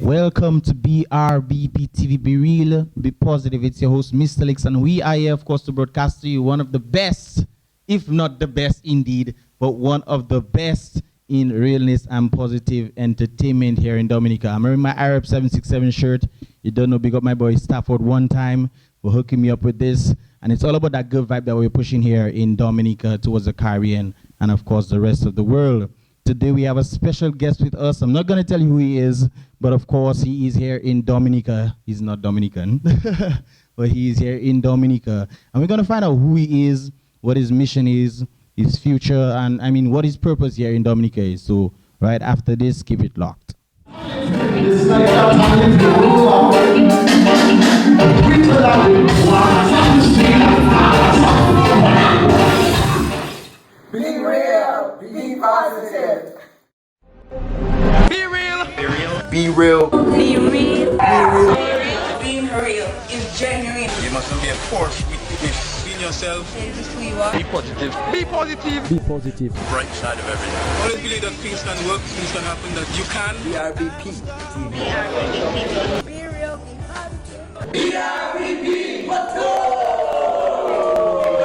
Welcome to BrBpTV. Be real, be positive. It's your host, Mr. Lix, and we are here, of course, to broadcast to you one of the best, if not the best indeed, but one of the best in realness and positive entertainment here in Dominica. I'm wearing my Arab 767 shirt. You don't know, big up my boy Stafford one time for hooking me up with this. And it's all about that good vibe that we're pushing here in Dominica towards the Caribbean and, of course, the rest of the world. Today we have a special guest with us. I'm not going to tell you who he is, but of course he is here in Dominica. He's not Dominican, but he is here in Dominica. And we're going to find out who he is, what his mission is, his future, and I mean what his purpose here in Dominica is. So right after this, keep it locked. Be real, be positive. Be real. Be real. Be real. Be real. Being real is genuine. You mustn't be a force within yourself. It's just who you are. Be positive. Be positive. Be positive. Bright side of everything. Always believe that things can work, things can happen, that you can. BrBpTV. Be real, be positive. BRBP.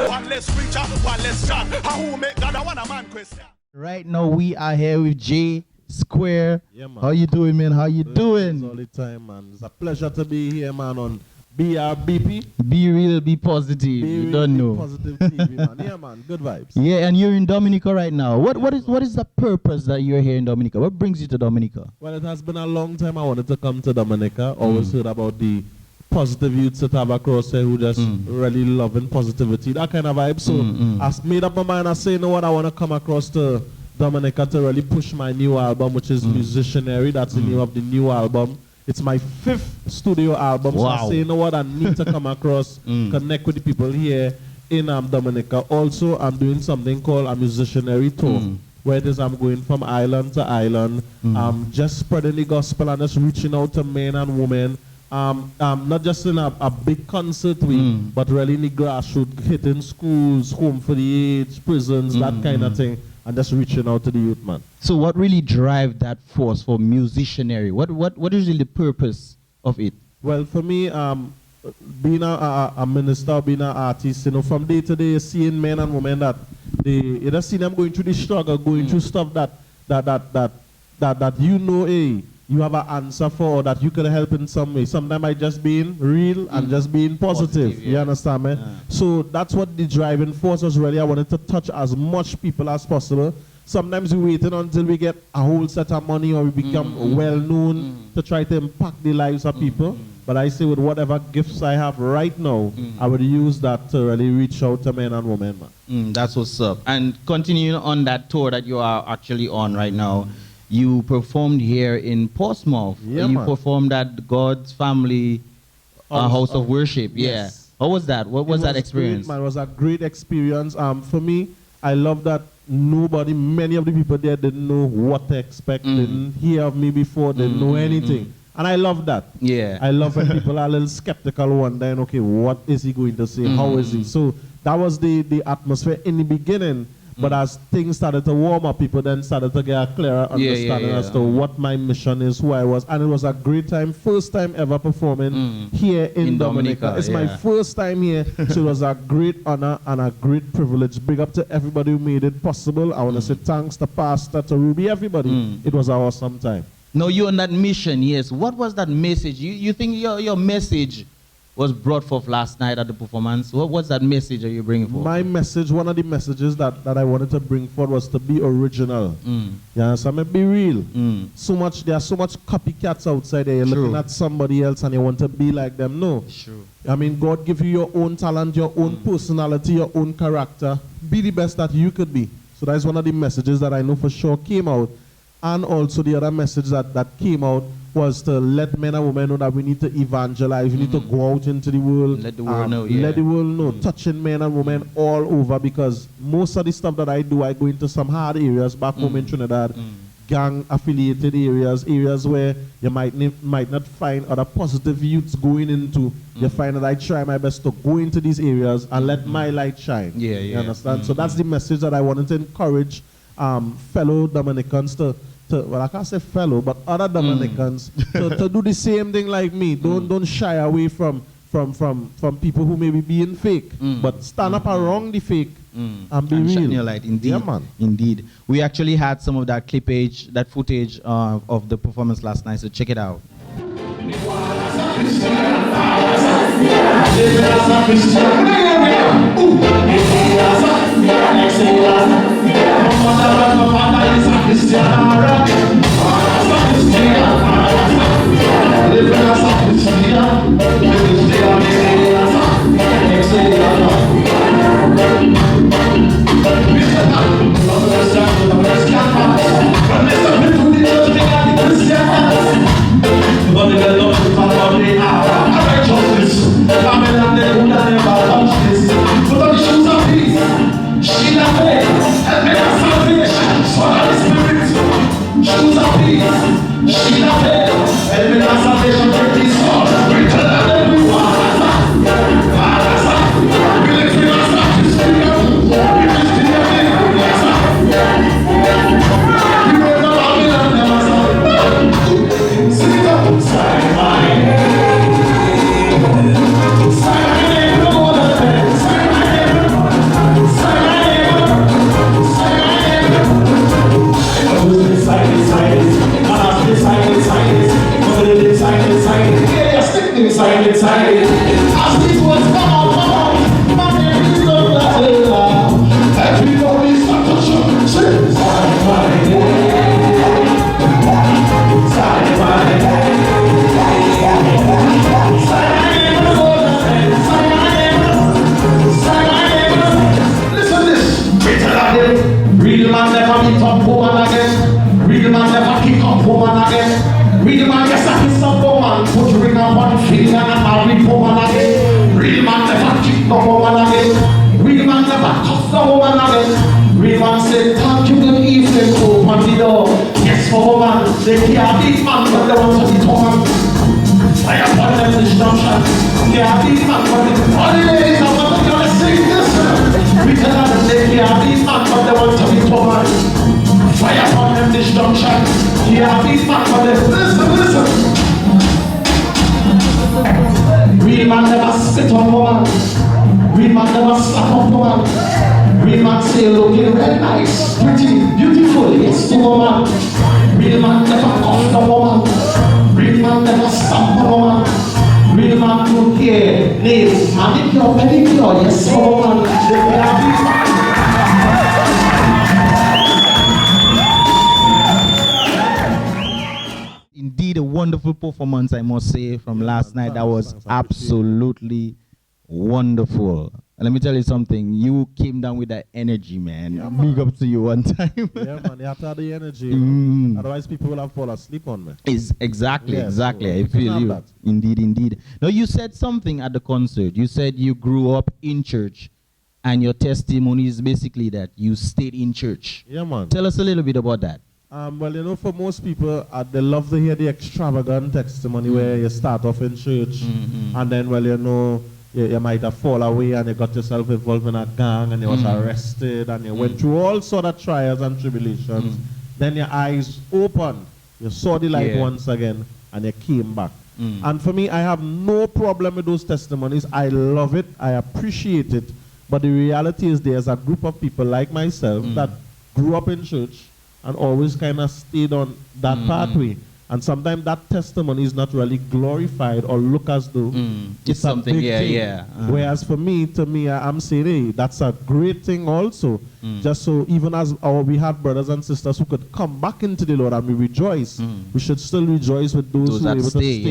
One less reach out, one less shot. How who make God a one a man question? Right now we are here with Jay Square. Yeah, man. How you doing, man? How you All doing? the time, man. It's a pleasure to be here, man, on BRBP. Be real, be positive. You don't know. Positive TV, man. Yeah, man. Good vibes. Yeah, and you're in Dominica right now. What is the purpose that you're here in Dominica? What brings you to Dominica? Well, it has been a long time I wanted to come to Dominica. Always heard about the positive youths that have across there who just really loving positivity, that kind of vibe. So I made up my mind. I say, you know what, I want to come across to Dominica to really push my new album, which is Musicianary. That's the name of the new album. It's my 5th studio album. Wow. So I say, you know what, I need to come across, connect with the people here in Dominica. Also, I'm doing something called a Musicianary tour. Where it is I'm going from island to island, just spreading the gospel and just reaching out to men and women. Not just in a big concert week, but really in the grassroots, hitting schools, home for the aged, prisons, that kind of thing, and just reaching out to the youth, man. So what really drives that force for Musicianary? What is really the purpose of it? Well, for me, being a minister, being an artist, you know, from day to day, seeing men and women that you just see them going through the struggle, going through stuff that you know, you have an answer for, or that you can help in some way. Sometimes I just being real and just being positive. Yeah. You understand, man? Yeah. So that's what the driving force was really. I wanted to touch as much people as possible. Sometimes we waiting until we get a whole set of money or we become well known to try to impact the lives of people. But I say with whatever gifts I have right now, I would use that to really reach out to men and women, man. That's what's up. And continuing on that tour that you are actually on right now, you performed here in Portsmouth. Yeah, you man. performed at God's Family House of Worship. Yes. Yeah. How was that? What was that experience? Great, man. It was a great experience. For me, I love that many of the people there didn't know what to expect, didn't hear of me before, didn't know anything. And I love that. Yeah. I love when people are a little skeptical, wondering, okay, what is he going to say? How is he? So that was the atmosphere in the beginning. But as things started to warm up, people then started to get a clearer understanding as to what my mission is, who I was. And it was a great time, first time ever performing here in Dominica. It's my first time here, so it was a great honor and a great privilege. Big up to everybody who made it possible. I want to say thanks to Pastor, to Ruby, everybody. It was an awesome time. No, you're on that mission, yes. What was that message? You think your message was brought forth last night at the performance? What's that message are you bringing forth? My message, one of the messages that I wanted to bring forth was to be original. Yeah, so I mean, be real. There are so much copycats outside there. You're looking at somebody else and you want to be like them. No. True. I mean, God give you your own talent, your own personality, your own character. Be the best that you could be. So that is one of the messages that I know for sure came out. And also the other message that came out was to let men and women know that we need to evangelize. We need to go out into the world. Let the world know, Let the world know. Touching men and women all over, because most of the stuff that I do, I go into some hard areas back home in Trinidad. Gang-affiliated areas where you might not find other positive youths going into. You find that I try my best to go into these areas and let my light shine. You understand? So that's the message that I wanted to encourage fellow Dominicans to well, I can't say fellow, but other Dominicans to do the same thing like me. Don't shy away from people who may be being fake, but stand up around the fake and be real. Shine your light, indeed. Yeah, man. Indeed. We actually had some of that that footage of the performance last night, so check it out. Real man never spit on woman. Real man never slap on woman. Real man say looking very nice, pretty, beautiful, yes to woman. Real man never cuff the woman. Real man never stamp on woman. Real man do hair, nails, manicure, pedicure, yes to woman. They are these man. Indeed, a wonderful performance, I must say, from last night. That was absolutely wonderful. And let me tell you something. You came down with that energy, man. Yeah, Big up to you one time. Yeah, man. You have to have the energy. You know? Otherwise, people will have fall asleep on me. Exactly. So I feel you. that. Indeed. Now, you said something at the concert. You said you grew up in church, and your testimony is basically that you stayed in church. Yeah, man. Tell us a little bit about that. Well, you know, for most people, they love to hear the extravagant testimony where you start off in church, and then, well, you know, you might have fall away and you got yourself involved in a gang and you was arrested and you went through all sort of trials and tribulations. Then your eyes opened, you saw the light once again, and you came back. And for me, I have no problem with those testimonies. I love it, I appreciate it. But the reality is there's a group of people like myself that grew up in church and always kind of stayed on that pathway. And sometimes that testimony is not really glorified or look as though it's something, big thing. Whereas for me, I'm saying, hey, that's a great thing also. Just so even as we have brothers and sisters who could come back into the Lord and we rejoice, we should still rejoice with those who are able to stay.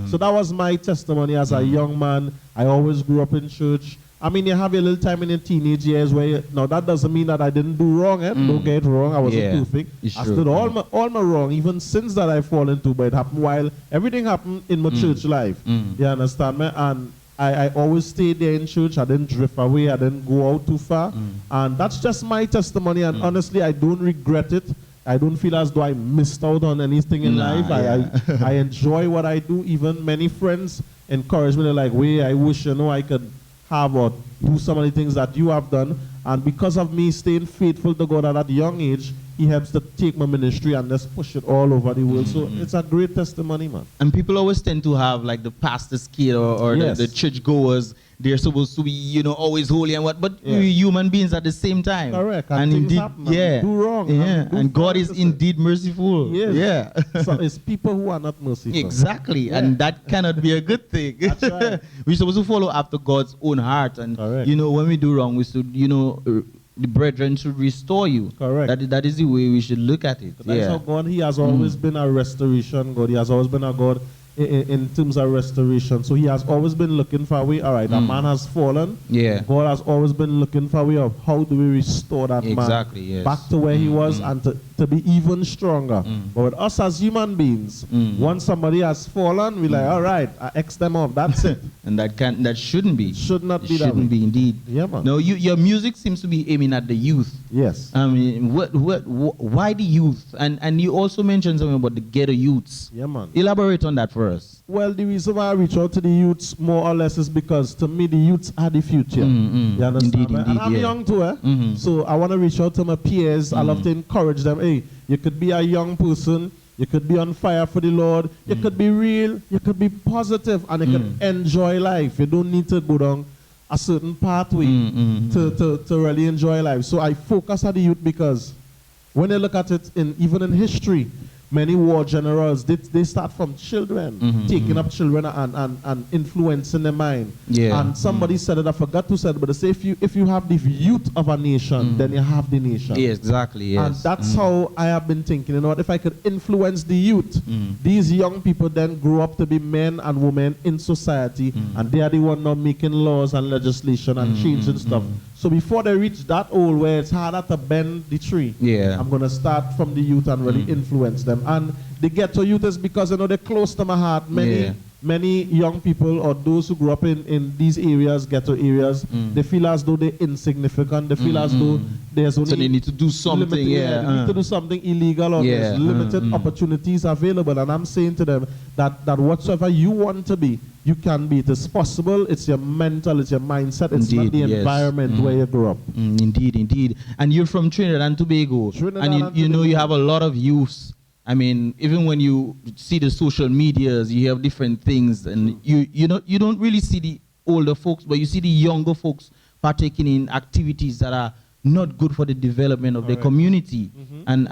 So that was my testimony as a young man. I always grew up in church. I mean, you have a little time in your teenage years where now that doesn't mean that I didn't do wrong. Don't get it wrong. I wasn't perfect. I stood all my wrong, even sins that I fall into, but it happened while everything happened in my church life. You understand me? And I always stayed there in church. I didn't drift away. I didn't go out too far. And that's just my testimony. And honestly, I don't regret it. I don't feel as though I missed out on anything in life. I enjoy what I do. Even many friends encourage me. They're like, "Wait, I wish I could have or do some of the things that you have done." And because of me staying faithful to God at that young age, he helps to take my ministry and just push it all over the world. So it's a great testimony, man. And people always tend to have like the pastor's kid or Yes. the church goers. They're supposed to be, you know, always holy and what, but we're human beings at the same time. Correct. And things indeed, happen, and do wrong. Yeah. do And God is practices. indeed merciful. Yes. Yeah. So it's people who are not merciful. Exactly. Yeah. And that cannot be a good thing. That's right. We're supposed to follow after God's own heart. And, Correct. you know, when we do wrong, we should, you know, the brethren should restore you. Correct. That is the way we should look at it. That's how God, he has always been a restoration God. He has always been a God in terms of restoration. So he has always been looking for a way. All right, a man has fallen. Yeah. God has always been looking for a way of how do we restore that Exactly, man yes. back to where he was and to be even stronger. But with us as human beings, once somebody has fallen, we're like, all right, I X them off. That's it. And that shouldn't be. Should not It be that way. shouldn't be indeed. Yeah, man. No, your music seems to be aiming at the youth. Yes. I mean, why the youth? And you also mentioned something about the ghetto youths. Yeah, man. Elaborate on that for us. Well, the reason why I reach out to the youths more or less is because to me the youths are the future. You understand? Indeed, right? And indeed, I'm yeah. young too, eh? So I want to reach out to my peers. I love to encourage them. Hey, you could be a young person. You could be on fire for the Lord. You could be real. You could be positive, and you could enjoy life. You don't need to go down a certain pathway to really enjoy life. So I focus on the youth because when you look at it, even in history, many war generals, they start from children, taking up children and influencing their mind. Yeah. And somebody said it, I forgot who said it, but they say if you have the youth of a nation, then you have the nation. Yes, exactly. Yes. And that's how I have been thinking, you know what, if I could influence the youth, these young people then grow up to be men and women in society, and they are the one now making laws and legislation and changing stuff. So before they reach that old where it's harder to bend the tree, Yeah. I'm going to start from the youth and really influence them. And the ghetto youth is because, you know, they're close to my heart. Many young people or those who grew up in these areas, ghetto areas, they feel as though they're insignificant. They feel as though there's only... So they need to do something, they need to do something illegal or there's limited opportunities available. And I'm saying to them that whatsoever you want to be, you can be. It is possible. It's your mental, it's your mindset. It's not the environment where you grew up. Indeed, indeed. And you're from Trinidad and Tobago. And you know you have a lot of youths. I mean, even when you see the social medias, you have different things, and you don't really see the older folks, but you see the younger folks partaking in activities that are not good for the development of the community. And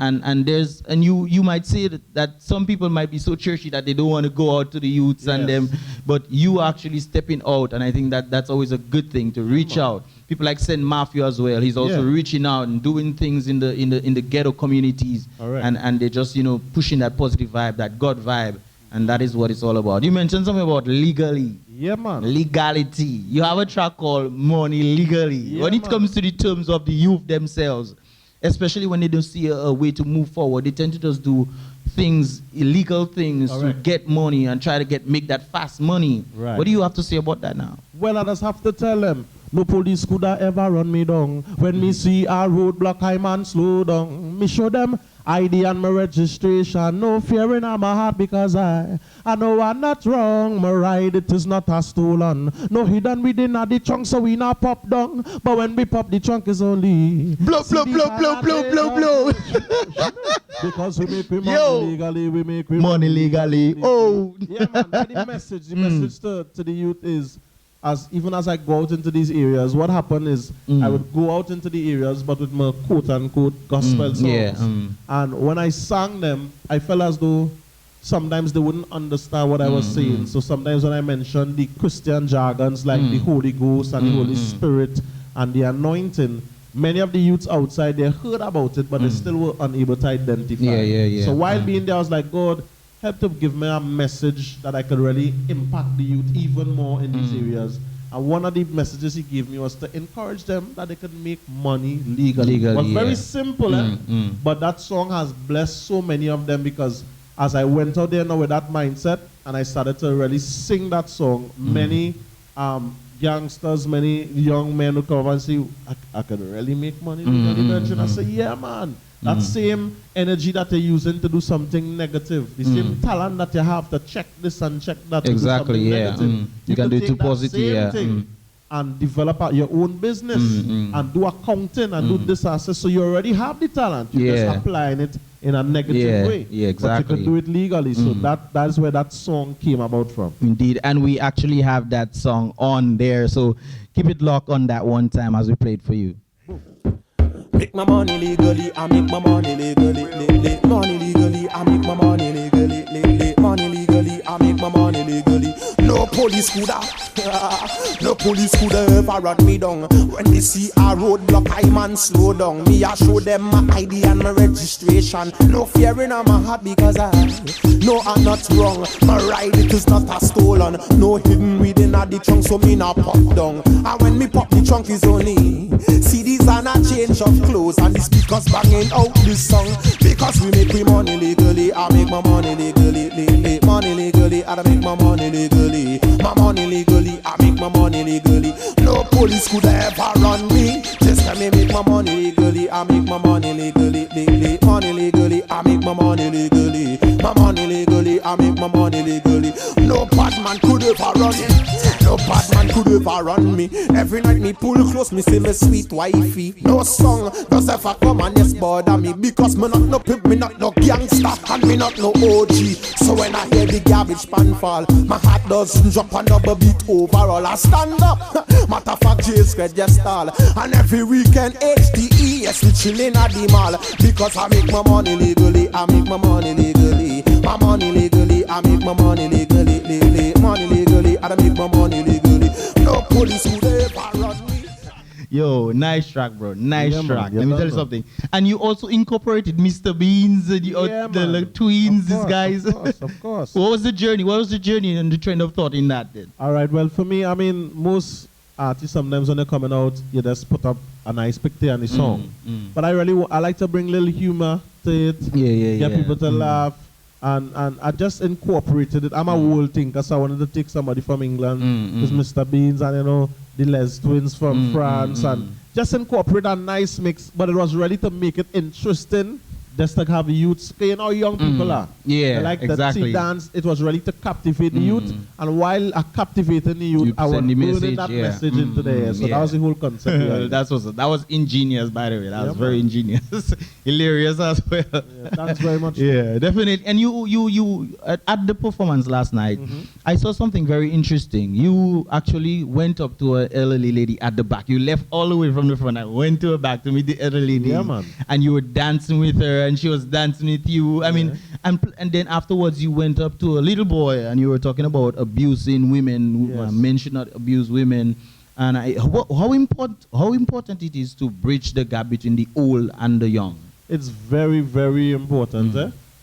you might say that some people might be so churchy that they don't want to go out to the youths and them, but you are actually stepping out, and I think that's always a good thing to reach out. People like Saint Matthew as well. He's also reaching out and doing things in the ghetto communities, and they're just pushing that positive vibe, that God vibe, and that is what it's all about. You mentioned something about legally. Yeah, man. Legality. You have a track called Money Legally. Yeah, when it comes to the terms of the youth themselves, especially when they don't see a way to move forward, they tend to just do things, illegal things, to get money and try to make that fast money. Right. What do you have to say about that now? Well, I just have to tell them, no police could have ever run me down. When me see a roadblock, I man slow down. Me show them ID and my registration. No fear in my heart because I know I'm not wrong. My ride, it is not a stolen. No hidden within the trunk, so we not pop down. But when we pop, the trunk is only blow, blow, blow, blow, blow, blow, blow. Because we make money legally, we make money legally. Oh. Yeah, man, but the message to the youth is, even as I go out into these areas, what happened is I would go out into the areas, but with my quote-unquote gospel songs. And when I sang them, I felt as though sometimes they wouldn't understand what I was saying. So sometimes when I mentioned the Christian jargons like the Holy Ghost and the Holy Spirit and the anointing, many of the youths outside, they heard about it, but they still were unable to identify. So while being there, I was like, God, help to give me a message that I could really impact the youth even more in these areas. And one of the messages he gave me was to encourage them that they could make money legally. It was very simple, but that song has blessed so many of them because as I went out there now with that mindset and I started to really sing that song, many youngsters, many young men would come over and say, I could really make money legally. And I say, yeah, man. That same energy that you're using to do something negative, the same talent that you have to check this and check that. Exactly, to do something negative, You can do it to positive, thing and develop your own business and do accounting and do this and so you already have the talent. You're just applying it in a negative way. Yeah, exactly. But you can do it legally. So that's where that song came about from. Indeed. And we actually have that song on there. So keep it locked on that one time as we play it for you. Make my money legally, I make my money legally, money legally, I make my money legally, money legally, I make my money legally. No police coulda, no police coulda ever run me down. When they see a roadblock, I man slow down. Me I show them my ID and my registration. No fear in my heart because I know I'm not wrong. My ride it is not a stolen, no hidden within the trunk, so me not pop down. And when me pop the trunk is only CDs and a change of clothes and the speakers banging out this song because we make money legally. I make my money legally, money legally. I make my money legally, my money legally. I make my money legally. No police could ever run me. Just let me make my money legally. I make my money legally, money legally. I make my money legally, my money legally. I make my money legally. No bad man could ever run me. No bad man could ever run me. Every night me pull close, me say me sweet wifey. No song does ever come and yes bother me because me not no pimp, me not no gangster, and me not no OG. So when I hear the garbage pan fall, my heart doesn't jump and double beat overall. I stand up, matter of fact, Jay's just stall. And every weekend HDE, yes, we chillin' at the mall because I make my money legally. I make my money legally, my money legally. I make my money legally, money legally. I make my money legally. No police would ever run me. Yo, nice track, bro. Nice track. Man. Let me tell you something. And you also incorporated Mr. Beans, the twins, these guys. Of course. What was the journey? What was the journey and the trend of thought in that then? All right, well, for me, I mean, most artists sometimes when they're coming out, you just put up a nice picture on the song. But I like to bring a little humor to it. Get people to laugh. And I just incorporated it. I'm a whole thing because I wanted to take somebody from England, because Mr. Beans and, you know, the Les twins from France, and just incorporate a nice mix. But it was ready to make it interesting, just to have the youths, you know how young people are. Yeah, they like exactly. that dance. It was ready to captivate the youth, and while I captivating the youth, I was building that message into there. So that was the whole concept. That was ingenious, by the way. That was very ingenious, hilarious as well. Thanks very much. Yeah, definitely. And you at the performance last night, I saw something very interesting. You actually went up to an elderly lady at the back. You left all the way from the front and went to her back to meet the elderly lady. Yeah, man. And you were dancing with her, and she was dancing with you. I mean, and then afterwards you went up to a little boy and you were talking about abusing women, men should not abuse women. And how important it is to bridge the gap between the old and the young. It's very, very important.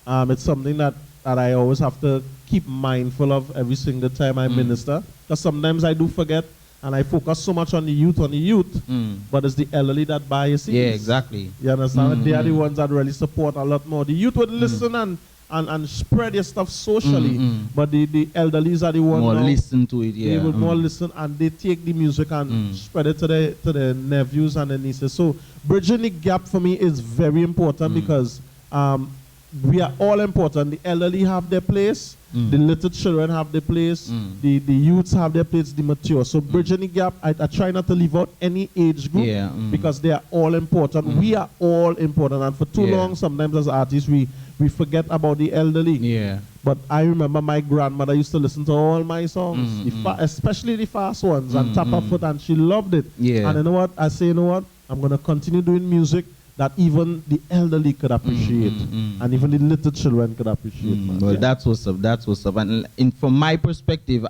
It's something that I always have to keep mindful of every single time I minister. Because sometimes I do forget and I focus so much on the youth, but it's the elderly that buy a seat. Yeah, exactly. You understand? They are the ones that really support a lot more. The youth would listen and spread their stuff socially, but the elderlies are the ones more listen to it. They would more listen, and they take the music and spread it to the nephews and the nieces. So bridging the gap for me is very important because we are all important. The elderly have their place, the little children have their place, the youths have their place, the mature. So bridging the gap, I try not to leave out any age group because they are all important. We are all important, and for too long, sometimes as artists, we forget about the elderly. Yeah. But I remember my grandmother used to listen to all my songs, especially the fast ones, and tap her foot, and she loved it. Yeah. And you know what? I say, you know what? I'm going to continue doing music that even the elderly could appreciate, and even the little children could appreciate. Well, that's what's up. That's what's up. And from my perspective,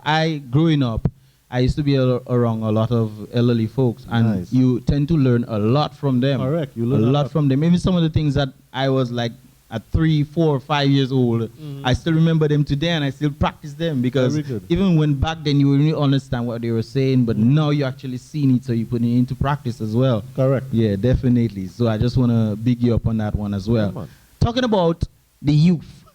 growing up, I used to be around a lot of elderly folks, and you tend to learn a lot from them. Correct. You learn a lot from them. Maybe some of the things that I was like at 3, 4, 5 years old, I still remember them today, and I still practice them because even when back then you really understand what they were saying, but now you actually seen it, so you put it into practice as well. Correct. Yeah, definitely. So I just want to big you up on that one as well. Yeah, talking about the youth,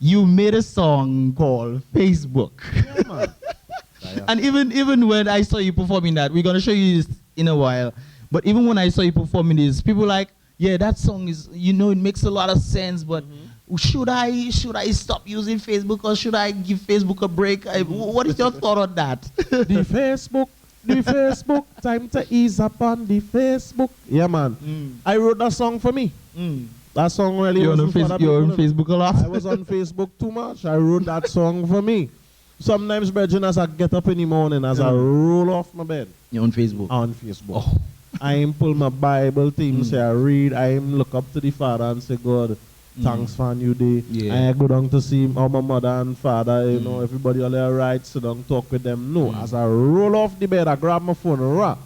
you made a song called Facebook. Yeah, man. And even when I saw you performing that, we're gonna show you this in a while. But even when I saw you performing this, people like, yeah, that song is, you know, it makes a lot of sense, but should I stop using Facebook, or should I give Facebook a break? What is your thought on that? The Facebook The Facebook, time to ease up on the Facebook. Yeah, man. I wrote that song for me. That song really You're on, wasn't for other you're on people. Facebook a lot. I was on Facebook too much. I wrote that song for me. Sometimes, Bridget, as I get up in the morning, as I roll off my bed. You're on Facebook. On Facebook. Oh. I am pull my Bible thing, say I read, I am look up to the Father and say, God, thanks for a new day. Yeah. I go down to see how my mother and father, you know, everybody all there right, sit down, talk with them. No, as I roll off the bed, I grab my phone, rah,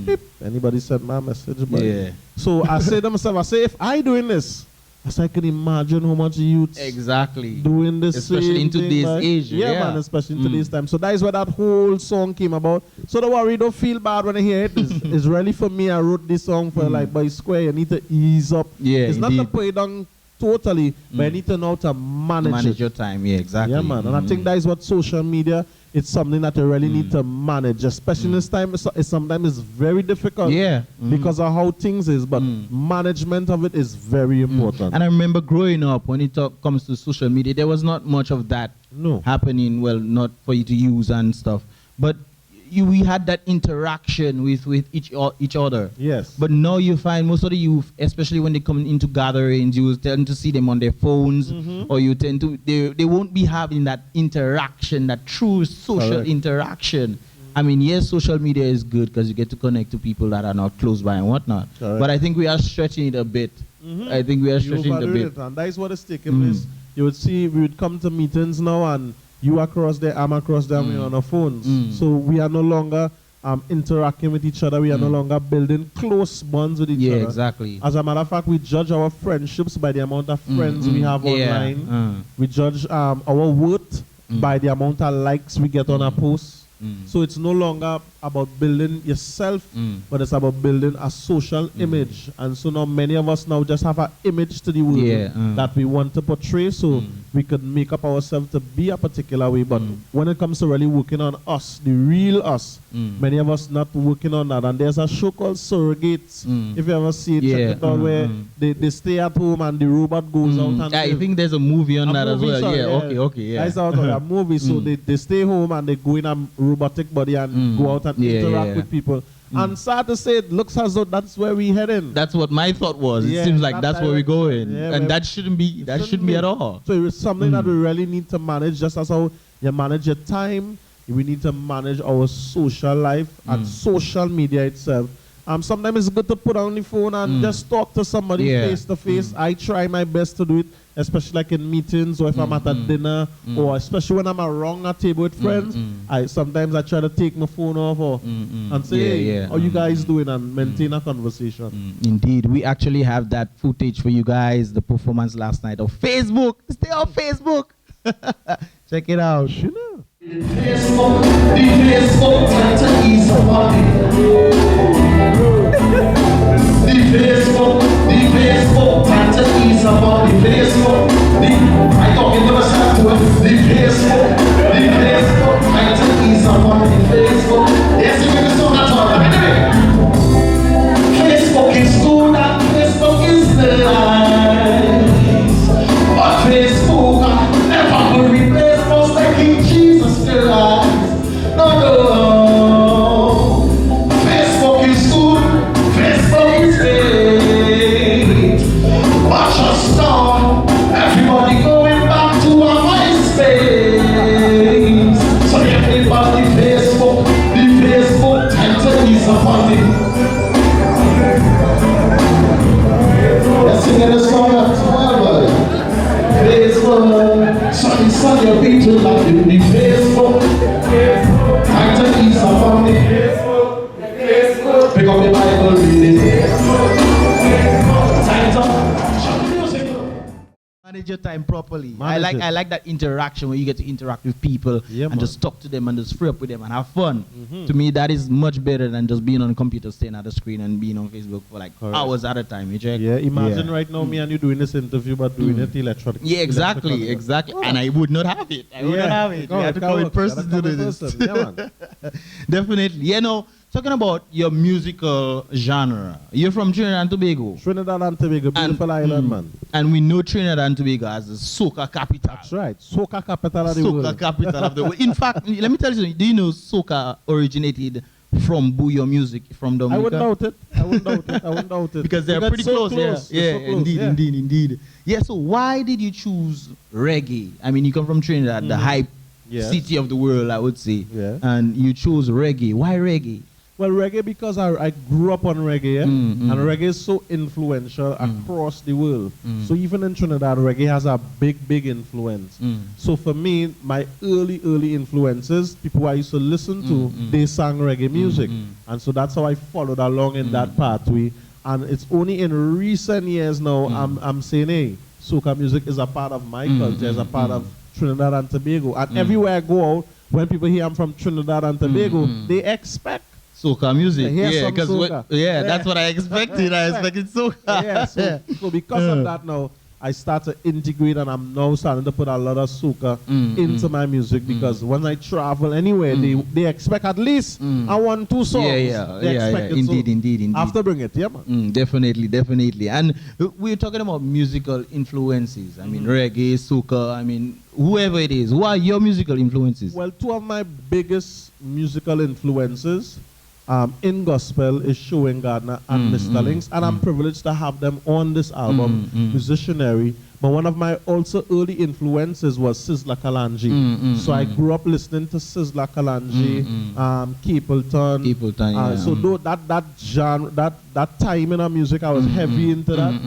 beep. Anybody sent my message? But Yeah. So I say to myself, I say, if I doing this, I say I can imagine how much youth Exactly. doing this Especially same in today's thing, like, age. yeah, man, especially in today's time. So that is where that whole song came about. So don't worry, don't feel bad when I hear it. It's really for me. I wrote this song for like by Square. You need to ease up. Yeah, it's not to indeed. put it down totally, but you need to know how to manage it. Your time. Yeah, exactly. Yeah, man. And I think that is what social media. It's something that you really need to manage, especially in this time. It's sometimes it's very difficult. Yeah. Because of how things is, but management of it is very important. And I remember growing up, when it comes to social media, there was not much of that happening. Well, not for you to use and stuff. But we had that interaction with each other. Yes. But now you find most of the youth, especially when they come into gatherings, you will tend to see them on their phones, or you tend to, they won't be having that interaction, that true social interaction. I mean, yes, social media is good because you get to connect to people that are not close by and whatnot. But I think we are stretching it a bit. I think we are stretching it a bit. And that is what is taking place. You would see, we would come to meetings now and you across there, I'm across there, we're on our phones. So we are no longer interacting with each other. We are no longer building close bonds with each other. Yeah, exactly. As a matter of fact, we judge our friendships by the amount of friends we have online. We judge our worth by the amount of likes we get on our posts. So it's no longer about building yourself, but it's about building a social image. And so now many of us now just have an image to the world that we want to portray, so we could make up ourselves to be a particular way. But when it comes to really working on us, the real us, many of us not working on that. And there's a show called Surrogates. If you ever see it, check it out, where they stay at home and the robot goes out. And I think there's a movie on that as well. sorry, Okay. That's out of a movie. So they stay home and they go in a robotic body and go out and interact with people. And sad to say, it looks as though that's where we heading. That's what my thought was. It seems like that's where we're going. And that shouldn't be at all. So it's something that we really need to manage, just as how you manage your time. We need to manage our social life and social media itself. Sometimes it's good to put on the phone and just talk to somebody face to face. I try my best to do it, especially like in meetings or if I'm at a dinner, or especially when I'm around a table with friends. Sometimes I try to take my phone off and say, hey, how you guys doing, and maintain a conversation. Indeed, we actually have that footage for you guys, the performance last night of Facebook. Stay on Facebook. Check it out. Facebook, the Facebook, time to ease up on it. The Facebook, time to ease up on the Facebook. I talking to myself to it. The Facebook, time to ease up on the Facebook. Yes, you can song that all right. Facebook is good and Facebook is nice, but Facebook never will replace most like Jesus Christ. No. Facebook is good, Facebook is great. Watch us now, everybody going back to our MySpace. So everybody Facebook, time to ease up on it. Let's sing in the song as well, Facebook, sunny your beat to love you, the Facebook. Time to ease up on it. Pick up the Bible, read it. Time to shut the music. Manage your time properly. Manage I like that interaction where you get to interact with people and just talk to them and just free up with them and have fun. To me, that is much better than just being on a computer, staying at the screen and being on Facebook for like hours at a time. You check? Yeah, imagine right now me and you doing this interview, but doing it electronic. Yeah, exactly. And I would not have it. I wouldn't have it. You have to come in person to do this. Yeah, man. Definitely. You know, talking about your musical genre, you're from Trinidad and Tobago. Trinidad and Tobago, beautiful island, man. And we know Trinidad and Tobago as the soca capital. That's right. Soca capital of the world. Soca capital of the world. In fact, let me tell you something. Do you know soca originated from Bouyon Music from Dominica? I wouldn't doubt it. I wouldn't doubt it. I wouldn't doubt it. Because they're pretty so close. Yeah, They're so close, indeed, yeah. indeed. Yeah, so why did you choose reggae? I mean, you come from Trinidad, the hype Yes. city of the world, I would say. Yeah. And you chose reggae. Why reggae? Well, reggae because I grew up on reggae, Mm. and reggae is so influential across the world. So even in Trinidad, reggae has a big influence. So for me, my early influences, people I used to listen to, they sang reggae music. And so that's how I followed along in that pathway. And it's only in recent years now I'm saying, hey, soca music is a part of my culture, is a part of Trinidad and Tobago. And everywhere I go out, when people hear I'm from Trinidad and Tobago, they expect Soca music. hear Yeah, some because soca. that's what I expected. I expected soca. Yeah, so because of that now, I start to integrate, and I'm now starting to put a lot of soca into my music, because when I travel anywhere, they expect at least I want 2 songs. They expect it. Indeed. After bring it, yeah, man. Definitely. And we're talking about musical influences. I mean, reggae, soca, I mean, whoever it is. Who are your musical influences? Well, 2 of my biggest musical influences in gospel is Showing Gardner and Mr. Links, and I'm privileged to have them on this album, Musicianary. But one of my also early influences was Sizzla Kalonji. So I grew up listening to Sizzla Kalonji, Capleton. So that genre, that time in our music, I was heavy into that,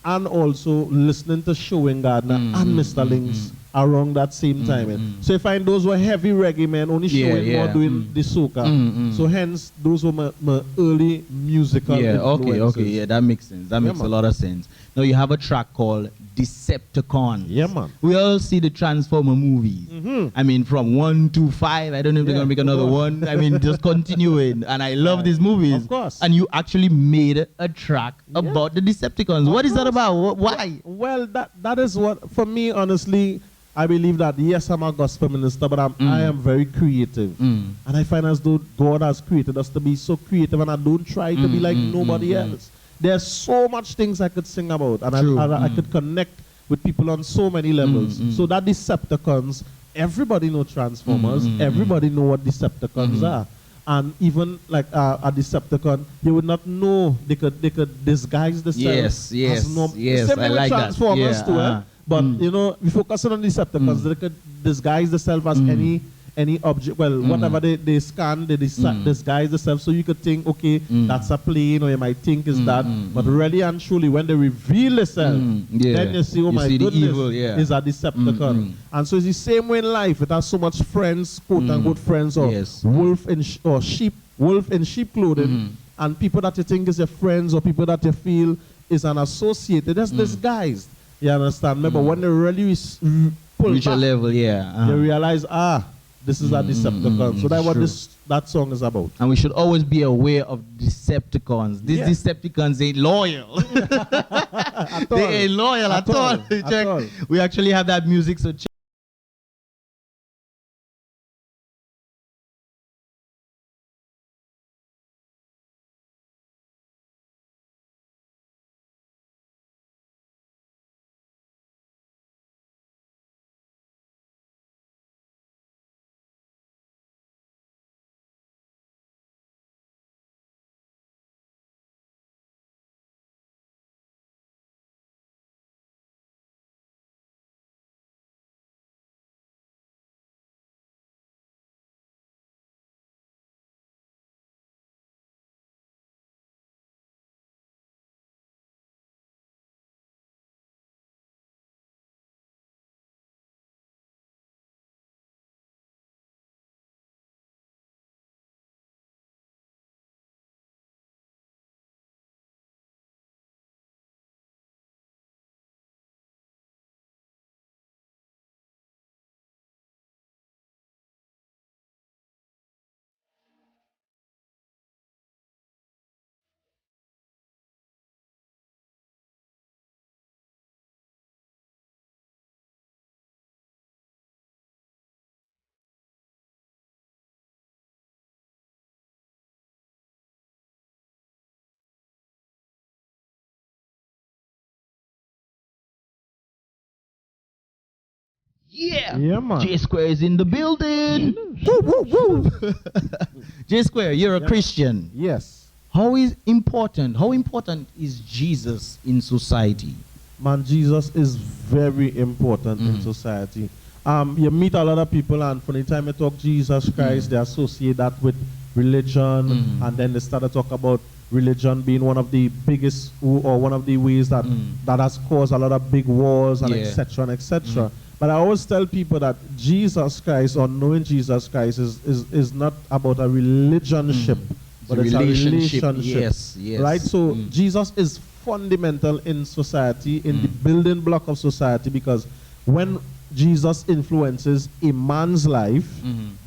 and also listening to Showing Gardner and Mr. Links around that same time. So I find those were heavy reggae men, only showing more doing the soca. So hence those were my early musical influences. Okay, yeah, that makes sense. That makes a lot of sense. Now you have a track called Decepticons. Yeah, man. We all see the Transformer movies. I mean, from 1 to 5. I don't know if they're gonna make another one. I mean, just continuing. And I love these movies. Of course. And you actually made a track about the Decepticons. What is that about? Why? Well, that is what, for me, honestly, I believe that, yes, I'm a gospel minister, but I am very creative. And I find as though God has created us to be so creative, and I don't try to be like nobody else. There's so much things I could sing about, and I could connect with people on so many levels. So that Decepticons, everybody know Transformers, everybody know what Decepticons are. And even like a Decepticon, you would not know they could disguise themselves. Yes. Same I with like Transformers that. too. But you know, we focusing on Decepticons, they could disguise themselves as any object. Well, whatever they scan, they disguise themselves, so you could think, okay, that's a plane, or you might think is that. But really and truly, when they reveal themselves, then you see, oh my goodness, evil, is a Decepticon. And so it's the same way in life. It has so much friends, quote unquote friends, or wolf in sheep clothing, and people that you think is your friends, or people that you feel is an associate. That's disguised. You understand? Remember, when they really pull Reach a back, level, they realize, this is a Decepticon. So that's what that song is about. And we should always be aware of Decepticons. These Decepticons ain't loyal. They ain't loyal at all. We actually have that music, so check. Yeah. Yeah, man. J Square is in the building. Woo, woo, woo. J Square, you're a Christian. Yes. How important is Jesus in society? Man, Jesus is very important in society. You meet a lot of people, and from the time you talk Jesus Christ, they associate that with religion, and then they start to talk about religion being one of the biggest or one of the ways that that has caused a lot of big wars and etc. and etc. But I always tell people that Jesus Christ, or knowing Jesus Christ, is not about a relationship, but it's a relationship. Yes, yes. Right? So Jesus is fundamental in society, in the building block of society, because when Jesus influences a man's life,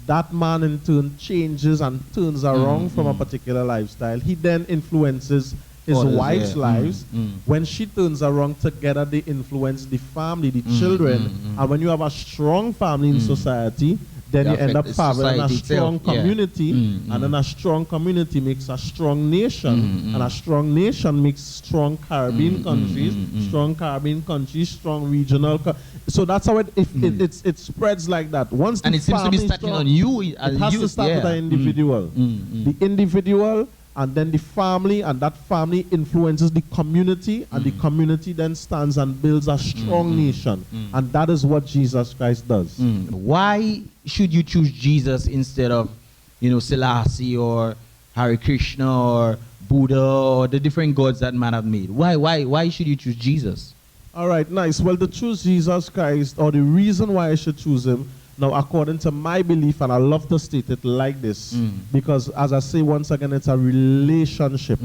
that man in turn changes and turns around from a particular lifestyle. He then influences his wife's lives. When she turns around, together they influence the family, the children. And when you have a strong family in society, then you end up having a strong community, and then a strong community makes a strong nation, and a strong nation makes strong Caribbean countries, strong regional. So that's how it spreads like that. Once and the it seems to be starting on you. It has to start with an individual. The individual, and then the family, and that family influences the community, and the community then stands and builds a strong nation. And that is what Jesus Christ does. Why should you choose Jesus instead of, Selassie or Hare Krishna or Buddha or the different gods that man have made? Why should you choose Jesus? All right, nice. Well, to choose Jesus Christ, or the reason why I should choose him, now, according to my belief, and I love to state it like this, because as I say once again, it's a relationship.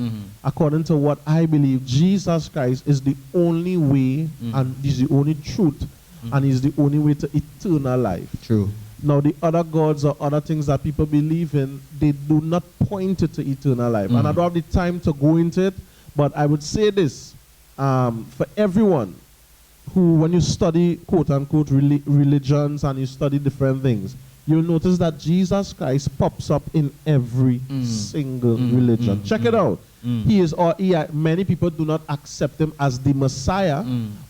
According to what I believe, Jesus Christ is the only way, and is the only truth, and is the only way to eternal life. True. Now, the other gods or other things that people believe in, they do not point it to eternal life. And I don't have the time to go into it, but I would say this, for everyone who, when you study quote-unquote religions and you study different things, you'll notice that Jesus Christ pops up in every single religion. Check it out. Many people do not accept him as the Messiah,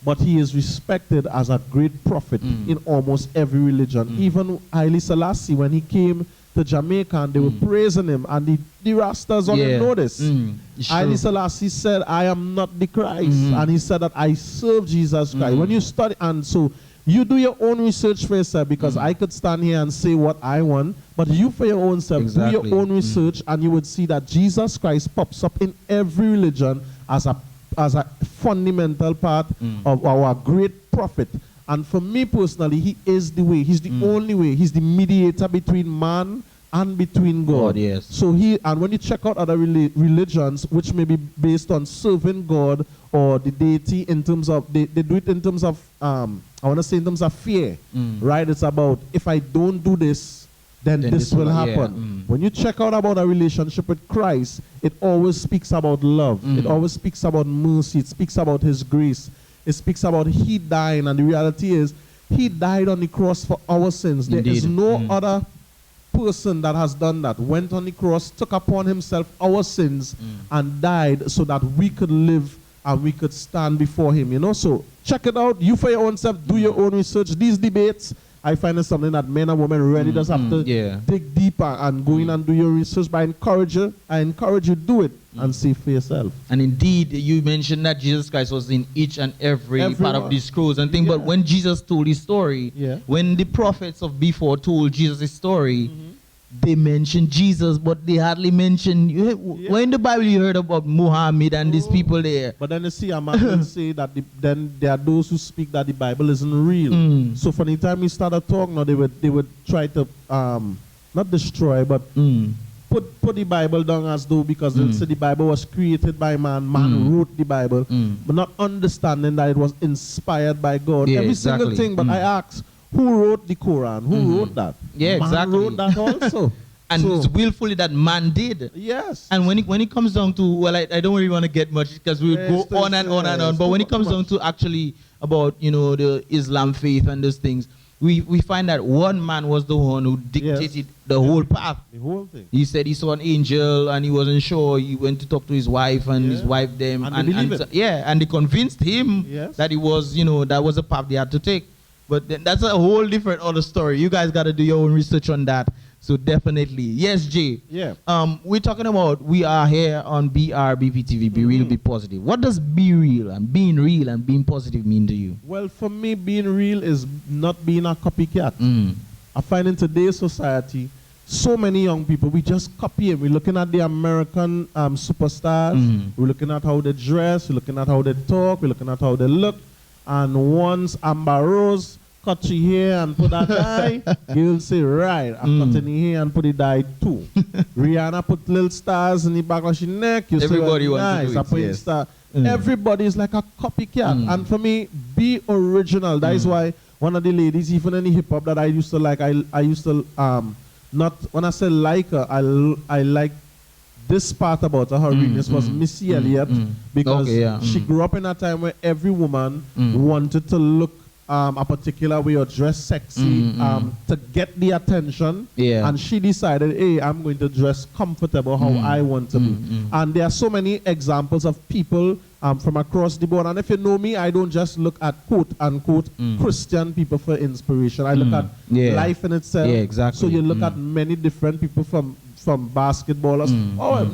but he is respected as a great prophet in almost every religion. Even Haile Selassie, when he came to Jamaica, and they were praising him, and the Rastas only know this. Haile Selassie said, I am not the Christ. And he said that I serve Jesus Christ. When you study, and so you do your own research for yourself, because I could stand here and say what I want, but you for your own self, do your own research, and you would see that Jesus Christ pops up in every religion as a fundamental part of our great prophet. And for me personally, he is the way. He's the only way. He's the mediator between man and between God. Yes. So and when you check out other religions, which may be based on serving God or the deity, in terms of, they do it in terms of, I want to say in terms of fear, right? It's about, if I don't do this, then this will happen. When you check out about a relationship with Christ, it always speaks about love. It always speaks about mercy. It speaks about his grace. It speaks about he dying, and the reality is he died on the cross for our sins. There is no other person that has done that. Went on the cross, took upon himself our sins, and died so that we could live and we could stand before him. So check it out. You for your own self, do your own research. These debates, I find it something that men and women really just have to dig deeper and go in and do your research. But I encourage you do it and see for yourself. And indeed, you mentioned that Jesus Christ was in each and every part of the scrolls and things. But when Jesus told his story, when the prophets of before told Jesus' story, they mentioned Jesus, but they hardly mentioned. When in the Bible you heard about Muhammad and these people there. But then you see, a man will say that then there are those who speak that the Bible isn't real. So from the time we started talking, they would try to not destroy, but put the Bible down as though, because they say the Bible was created by man, wrote the Bible, but not understanding that it was inspired by God. Every single thing. But I ask, who wrote the Quran? Who wrote that? Man wrote that also. And it's willfully that man did. Yes. And when it comes down to, well, I don't really want to get much, because we go on and on and on. But when it comes down to actually about, the Islam faith and those things, we find that one man was the one who dictated the whole path. The whole thing. He said he saw an angel and he wasn't sure. He went to talk to his wife, and his wife them. And they convinced and they convinced him that it was, that was a path they had to take. But then that's a whole different other story. You guys got to do your own research on that. So definitely. Yes, Jay. Yeah. We're talking about, we are here on BrBpTV, Be Real, Be Positive. What does be real and being positive mean to you? Well, for me, being real is not being a copycat. I find in today's society, so many young people, we just copy it. We're looking at the American superstars. We're looking at how they dress. We're looking at how they talk. We're looking at how they look. And once Amber Rose cut your hair and put that dye, you'll say, right, I'm cutting your hair and put the dye too. Rihanna put little stars in the back of her neck. You Everybody say, well, wants nice, to do it, yes. star. Everybody is like a copycat. And for me, be original. That is why one of the ladies, even in the hip-hop that I used to like, I used to, not, when I say like her, I like this part about her realness was Missy Elliott, because she grew up in a time where every woman wanted to look a particular way or dress sexy to get the attention, and she decided, hey, I'm going to dress comfortable how I want to be. And there are so many examples of people from across the board, and if you know me, I don't just look at quote unquote Christian people for inspiration. I look at life in itself. Exactly. So you look at many different people from basketballers,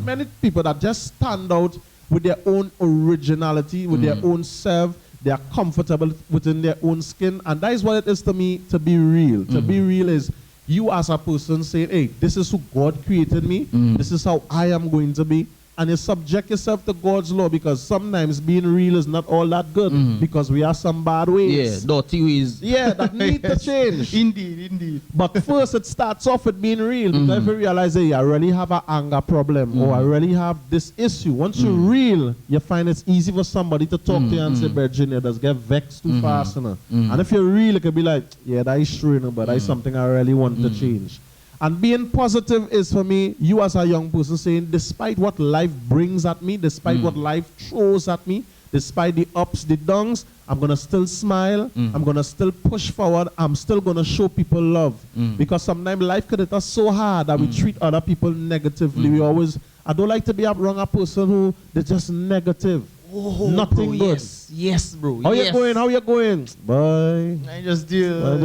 many people that just stand out with their own originality, with their own self. They are comfortable within their own skin, and that is what it is to me to be real. To be real is you as a person saying, hey, this is who God created me, this is how I am going to be, and you subject yourself to God's law, because sometimes being real is not all that good, because we have some bad ways. Dirty ways. That need to change. Indeed. But first it starts off with being real, because if you realize, hey, I really have an anger problem, or I really have this issue. Once you're real, you find it's easy for somebody to talk to you and say, Virginia, does get vexed too fast. And if you're real, it could be like, yeah, that is true, but that is something I really want to change. And being positive is, for me, you as a young person saying, despite what life brings at me, despite what life throws at me, despite the ups, the downs, I'm going to still smile. I'm going to still push forward. I'm still going to show people love. Because sometimes life could hit us so hard that we treat other people negatively. We always, I don't like to be around a person who they're just negative. Nothing bro, good. Yes, bro. How you going? How you going? Bye. I just deal.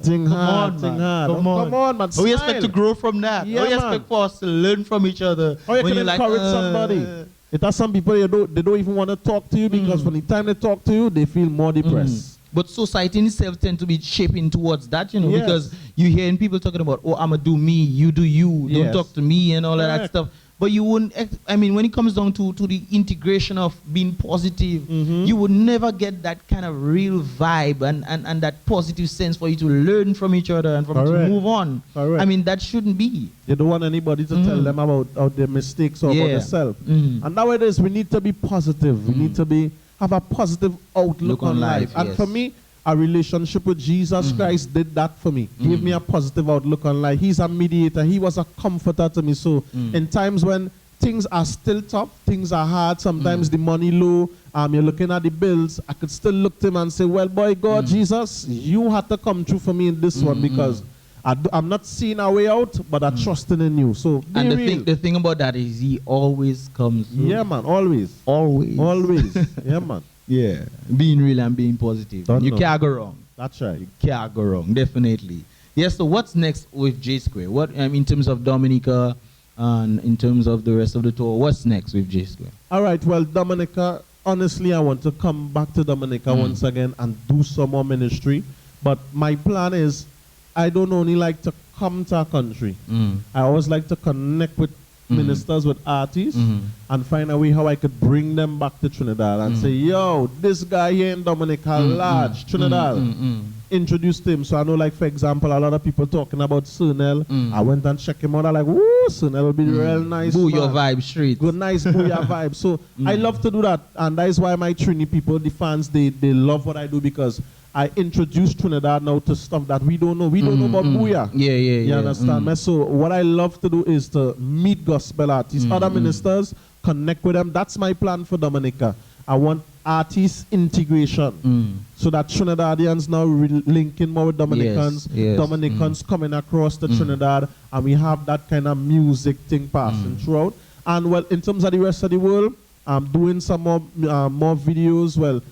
Think hard. Come on, man. How you expect to grow from that? Yeah, How you man. expect for us to learn from each other? How you when can you're encourage somebody? It has some people they don't even want to talk to you, because from the time they talk to you, they feel more depressed. But society in itself tend to be shaping towards that, because you're hearing people talking about, oh, I'ma do me, you do you, don't talk to me and all of that stuff. But you wouldn't, I mean, when it comes down to the integration of being positive, you would never get that kind of real vibe and that positive sense for you to learn from each other and to move on. I mean, that shouldn't be. You don't want anybody to tell them about their mistakes or about themselves. And nowadays, we need to be positive. We need to have a positive outlook on life. And for me, a relationship with Jesus Christ did that for me. Gave me a positive outlook on life. He's a mediator. He was a comforter to me. So in times when things are still tough, things are hard, sometimes the money low, you're looking at the bills, I could still look to him and say, well, boy, God, Jesus, you had to come through for me in this one, because I'm not seeing a way out, but I'm trusting in you. So be real. The thing about that is he always comes through. Yeah, man, always. Yeah, man. Yeah, being real and being positive. You can't go wrong. That's right. You can't go wrong, definitely. Yes, so what's next with J Square? What in terms of Dominica and in terms of the rest of the tour, what's next with J Square? All right, well, Dominica, honestly, I want to come back to Dominica once again and do some more ministry. But my plan is, I don't only like to come to a country. I always like to connect with ministers, with artists, and find a way how I could bring them back to Trinidad and say, yo, this guy here in Dominica, large, Trinidad, introduced him. So I know, like, for example, a lot of people talking about Sunel. I went and checked him out. I'm like, woo, Sunel will be real nice. Boo your vibe straight. Good, nice booyah vibe. So I love to do that. And that is why my Trini people, the fans, they love what I do, because I introduced Trinidad now to stuff that we don't know. We don't know about booyah. You understand me? So what I love to do is to meet gospel artists, other ministers, connect with them. That's my plan for Dominica. I want artist integration, so that Trinidadians now linking more with Dominicans, Dominicans coming across to Trinidad, and we have that kind of music thing passing throughout. And well, in terms of the rest of the world, I'm doing some more videos. Well,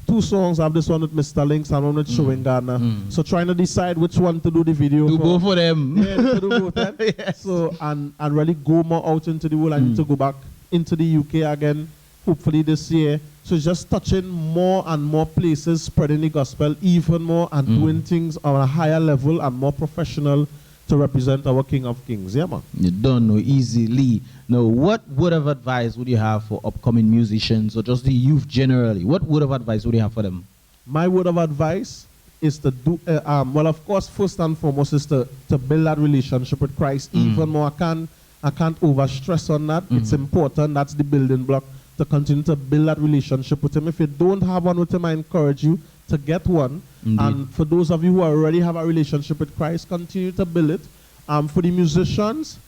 2 songs. I have this one with Mr. Links and one with Showing Gardner. So trying to decide which one to do the video Do for. both of them. Yeah, to do both of them. Yes. So, and really go more out into the world. I need to go back into the UK again, hopefully this year. So just touching more and more places, spreading the gospel even more and doing things on a higher level and more professional to represent our King of Kings. Yeah, man. You don't know easily. Now, what word of advice would you have for upcoming musicians or just the youth generally? What word of advice would you have for them? My word of advice is to do, well, of course, first and foremost is to build that relationship with Christ even more. I can't overstress on that. It's important. That's the building block to continue to build that relationship with Him. If you don't have one with Him, I encourage you to get one. Indeed. And for those of you who already have a relationship with Christ, continue to build it. For the musicians,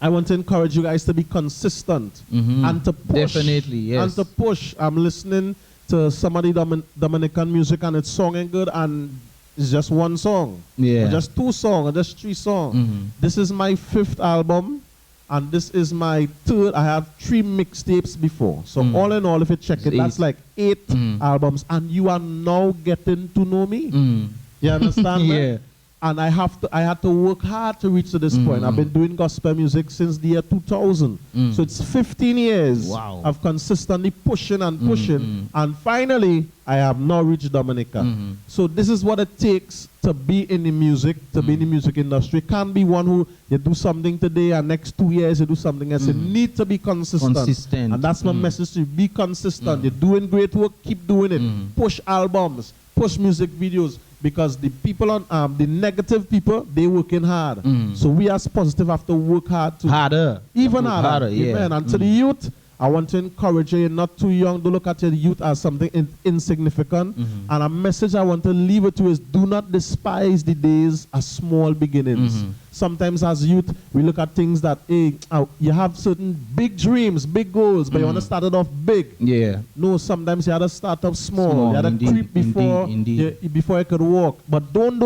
I want to encourage you guys to be consistent and to push. Definitely, yes. And to push. I'm listening to some of the Dominican music and it's songing good and it's just 1 song. Yeah. Or just 2 songs or just 3 songs. This is my 5th album and this is my 3rd. I have 3 mixtapes before. So all in all, if you check it, that's like 8 albums and you are now getting to know me. You understand? Yeah. Man? And I had to work hard to reach to this point. I've been doing gospel music since the year 2000. So it's 15 years of consistently pushing and pushing. And finally, I have now reached Dominica. So this is what it takes to be in the music, to be in the music industry. Can't be one who you do something today and next 2 years you do something else. You need to be consistent. Consistent. And that's my message to you. Be consistent. You're doing great work, keep doing it. Push albums, push music videos. Because the people on the negative people, they working hard. So we as positive have to work hard too. Harder. Even harder. Yeah. Amen. And to the youth, I want to encourage you, you're not too young, don't look at your youth as something insignificant. And a message I want to leave with you is do not despise the days of small beginnings. Sometimes as youth, we look at things that, hey, you have certain big dreams, big goals, but you want to start it off big. Yeah. No, sometimes you had to start off small. You had to Indeed, creep before, before you could walk. But don't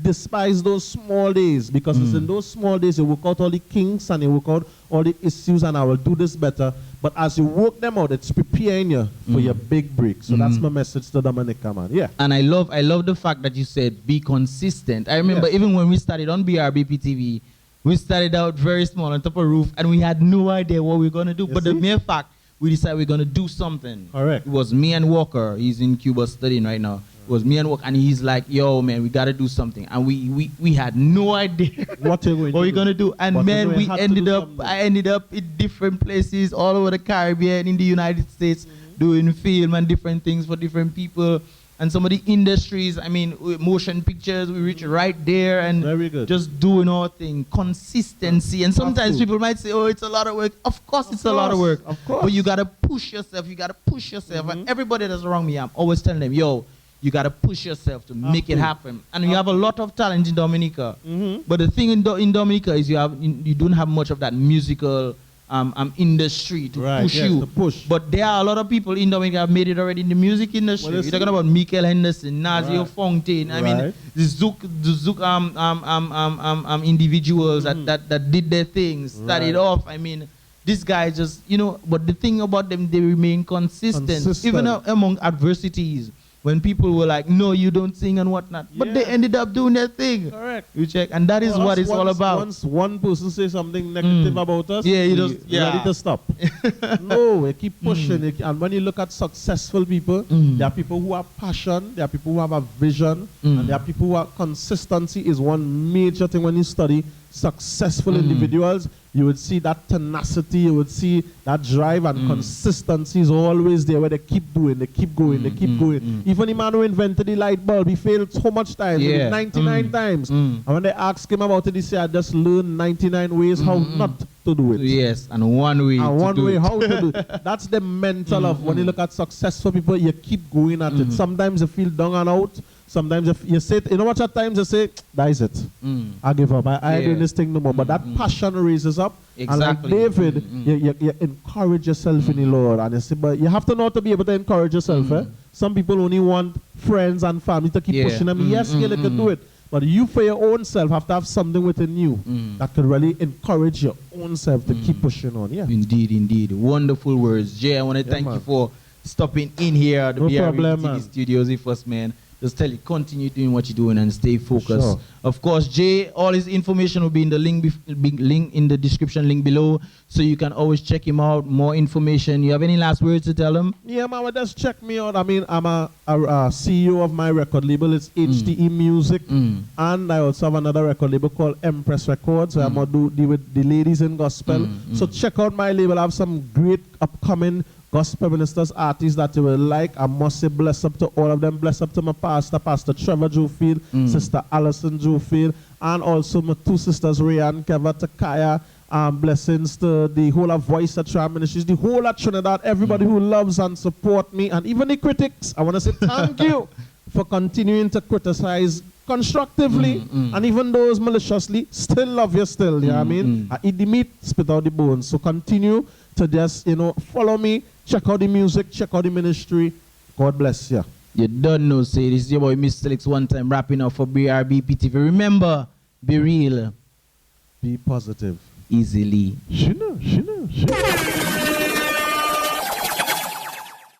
despise those small days, because it's in those small days you work out all the kinks and you work out all the issues, and I will do this better. But as you work them out, it's preparing you for your big break. So that's my message to Dominica, man. Yeah. And I love the fact that you said be consistent. I remember even when we started on BrBpTV, we started out very small on top of a roof and we had no idea what we were going to do. But the mere fact we decided we're going to do something. Correct. It was me and Walker. He's in Cuba studying right now. It was me and Walker, and he's like, yo, man, we got to do something. And we had no idea what we're going to do. And but man, I ended up in different places all over the Caribbean, in the United States, doing film and different things for different people. And some of the industries, I mean, motion pictures, we reach right there and very good. Just doing our thing, consistency. And sometimes people might say, oh, it's a lot of work. Of course, it's a lot of work. Of course. But you got to push yourself. You got to push yourself. And everybody that's around me, I'm always telling them, yo, you got to push yourself to make it happen. And you have a lot of talent in Dominica. But the thing in Dominica is you don't have much of that musical industry to push you. To push. But there are a lot of people in Dominica have made it already in the music industry. You're talking about Michael Henderson, Nazio Fontaine. I mean, the Zouk individuals that did their things, started off. I mean, these guys just, but the thing about them, they remain consistent. Even among adversities. When people were like, no, you don't sing and whatnot. But they ended up doing their thing. Correct. You check. And that is what it's all about. Once one person says something negative about us, you're ready to stop. No, we keep pushing. And when you look at successful people, there are people who have passion, there are people who have a vision, and there are people who have consistency is one major thing when you study successful individuals. You would see that tenacity, you would see that drive, and consistency is always there, where they keep doing, they keep going, they keep going. Even the man who invented the light bulb, he failed so much times, 99 times. And when they asked him about it, he said, I just learned 99 ways how not to do it. Yes, and one way how to do it. That's the mental of when you look at successful people, you keep going at it. Sometimes you feel down and out. Sometimes you say, what at times you say, that is it. I give up. I ain't doing this thing no more. But that passion raises up. Exactly. And like David, you encourage yourself in the Lord. And you say, but you have to know how to be able to encourage yourself. Some people only want friends and family to keep pushing them. Yes, you can do it. But you for your own self have to have something within you that could really encourage your own self to keep pushing on. Yeah. Indeed, indeed. Wonderful words. Jay, I want to thank you for stopping in here at the No problem, BRBpTV man. Studios with us, man. Just tell you, continue doing what you're doing and stay focused. Sure. Of course, Jay, all his information will be in the link in the description link below, so you can always check him out. More information. You have any last words to tell him? Yeah, man, well, just check me out. I mean, I'm a CEO of my record label. It's HTE Music. And I also have another record label called Empress Records, where I'm going to deal with the ladies in gospel. So check out my label. I have some great upcoming gospel ministers, artists that you will like. I must say bless up to all of them. Bless up to my pastor, Pastor Trevor Jewfield, Sister Alison Jewfield, and also my two sisters, Rayan, Keva, Takaya. Blessings to the whole of Voice of Triumph Ministries, the whole of Trinidad, everybody who loves and support me, and even the critics. I want to say thank you for continuing to criticize constructively, and even those maliciously, still love you still, you know what I mean? I eat the meat, spit out the bones. So continue to just, follow me, check out the music, check out the ministry. God bless you. You don't know, say this is your boy Mr. Lex one time wrapping up for BRBpTV. Remember, be real. Be positive. Easily. She know.